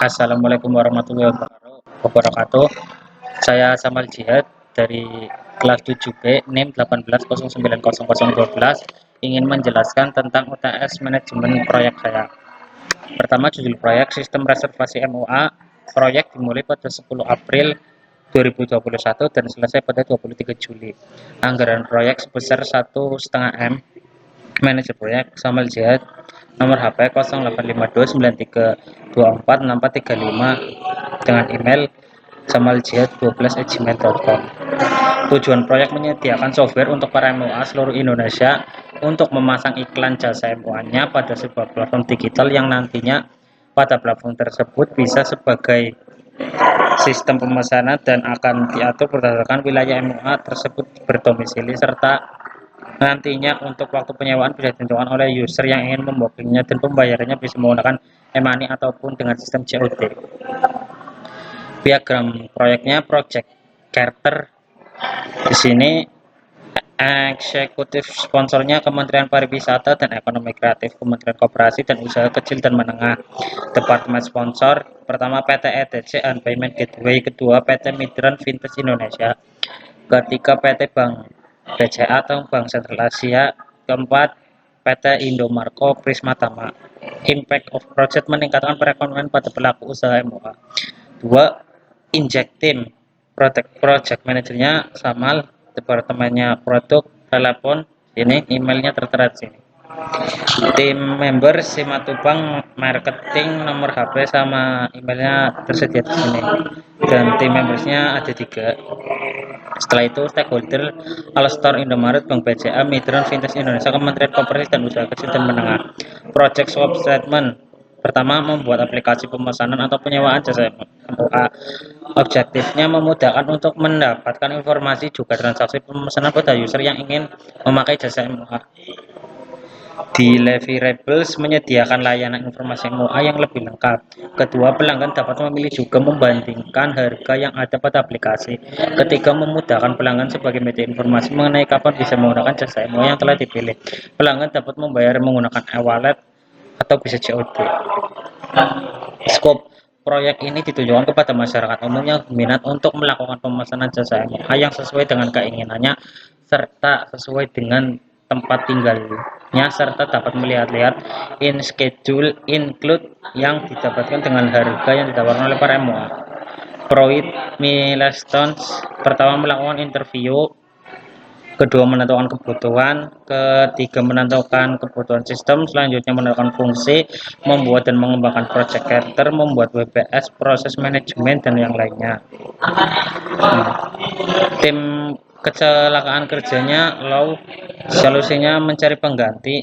Assalamualaikum warahmatullahi wabarakatuh. Saya Samal Jihad dari kelas 7B NIM 18090012 ingin menjelaskan tentang UTS manajemen proyek saya. Pertama, judul proyek sistem reservasi MUA. Proyek dimulai pada 10 April 2021 dan selesai pada 23 Juli. Anggaran proyek sebesar 1,5 M. Manajer proyek Samal Jihad, nomor HP 085293246435, dengan email samalJihad12@gmail.com. Tujuan proyek menyediakan software untuk para MUA seluruh Indonesia untuk memasang iklan jasa MUA-nya pada sebuah platform digital yang nantinya pada platform tersebut bisa sebagai sistem pemesanan dan akan diatur berdasarkan wilayah MUA tersebut berdomisili, serta nantinya untuk waktu penyewaan bisa ditentukan oleh user yang ingin membooking-nya dan pembayarannya bisa menggunakan e-money ataupun dengan sistem COD. Diagram proyeknya project charter. Di sini eksekutif sponsornya Kementerian Pariwisata dan Ekonomi Kreatif, Kementerian Koperasi dan Usaha Kecil dan Menengah. Departemen sponsor pertama PT ETC and Payment Gateway, kedua PT Migran Vintage Indonesia, ketiga PT Bank BCA atau Bank Sentral Asia, keempat PT Indomarko Prisma Tama. Impact of project meningkatkan perekonomian pada pelaku usaha MUA. Dua, Inject Team. Project manajernya Samal, departemennya produk, telepon ini, emailnya tertera di sini. Tim member Simatupang, marketing, nomor HP sama emailnya tersedia di sini. Dan tim membersnya ada 3. Setelah itu stakeholder Alstor, Indomaret, Bank BCA, Migran Vintage Indonesia, Kementerian Koperasi dan Usaha Kecil dan Menengah. Project Scope Statement. Pertama, membuat aplikasi pemesanan atau penyewaan jasa MUA. Objektifnya memudahkan untuk mendapatkan informasi juga transaksi pemesanan pada user yang ingin memakai jasa MUA. Deliverables menyediakan layanan informasi MUA yang lebih lengkap. Kedua, pelanggan dapat memilih juga membandingkan harga yang ada pada aplikasi. Ketiga, memudahkan pelanggan sebagai media informasi mengenai kapan bisa menggunakan jasa MUA yang telah dipilih. Pelanggan dapat membayar menggunakan e-wallet atau bisa COD. Skop proyek ini ditujukan kepada masyarakat umum yang berminat untuk melakukan pemesanan jasa MUA yang sesuai dengan keinginannya serta sesuai dengan tempat tinggalnya, serta dapat melihat-lihat in schedule include yang didapatkan dengan harga yang ditawarkan oleh para MUA. Proyek milestones. Pertama, melakukan interview. Kedua, menentukan kebutuhan. Ketiga, menentukan kebutuhan sistem. Selanjutnya, menentukan fungsi, membuat dan mengembangkan project charter, membuat WBS, proses manajemen, dan yang lainnya. Tim kecelakaan kerjanya low, solusinya mencari pengganti.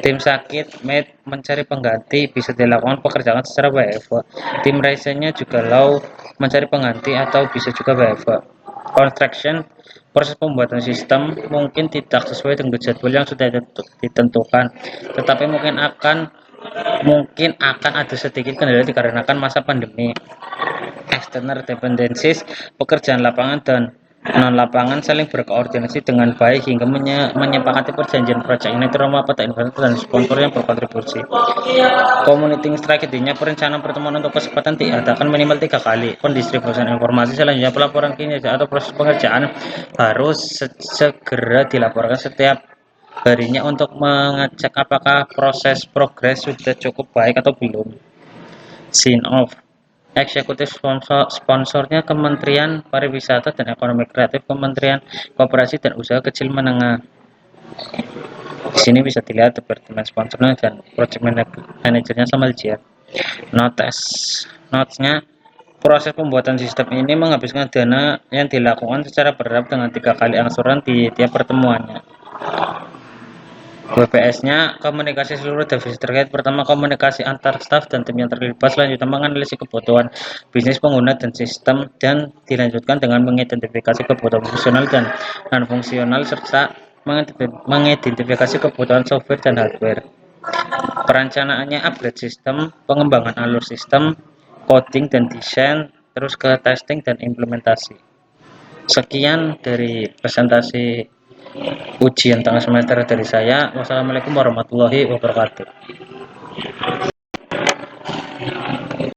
Tim sakit med mencari pengganti, bisa dilakukan pekerjaan secara WFH. Tim resinya juga low, mencari pengganti atau bisa juga WFH. Construction, proses pembuatan sistem mungkin tidak sesuai dengan jadwal yang sudah ditentukan, tetapi mungkin akan ada sedikit kendala dikarenakan masa pandemi. External dependencies, pekerjaan lapangan dan non lapangan saling berkoordinasi dengan baik hingga menyepakati perjanjian proyek ini, terutama pada investor dan sponsor yang berkontribusi. Community strateginya, perencanaan pertemuan untuk kesempatan diadakan minimal 3 kali. Pendistribusian informasi selanjutnya, pelaporan kinerja atau proses pengerjaan harus segera dilaporkan setiap harinya untuk mengecek apakah proses progres sudah cukup baik atau belum. Sign off. Eksekutif sponsornya Kementerian Pariwisata dan Ekonomi Kreatif, Kementerian Koperasi dan Usaha Kecil Menengah. Di sini bisa dilihat departemen sponsornya dan project manajernya Samal Jihad. Notesnya, proses pembuatan sistem ini menghabiskan dana yang dilakukan secara bertahap dengan 3 kali angsuran di tiap pertemuannya. WPS-nya, komunikasi seluruh divisi terkait. Pertama, komunikasi antar staf dan tim yang terlibat. Selanjutnya, menganalisis kebutuhan bisnis pengguna dan sistem, dan dilanjutkan dengan mengidentifikasi kebutuhan fungsional dan non-fungsional serta mengidentifikasi kebutuhan software dan hardware. Perencanaannya, upgrade sistem, pengembangan alur sistem, coding dan desain, terus ke testing dan implementasi. Sekian dari presentasi ujian tengah semester dari saya. Wassalamualaikum warahmatullahi wabarakatuh.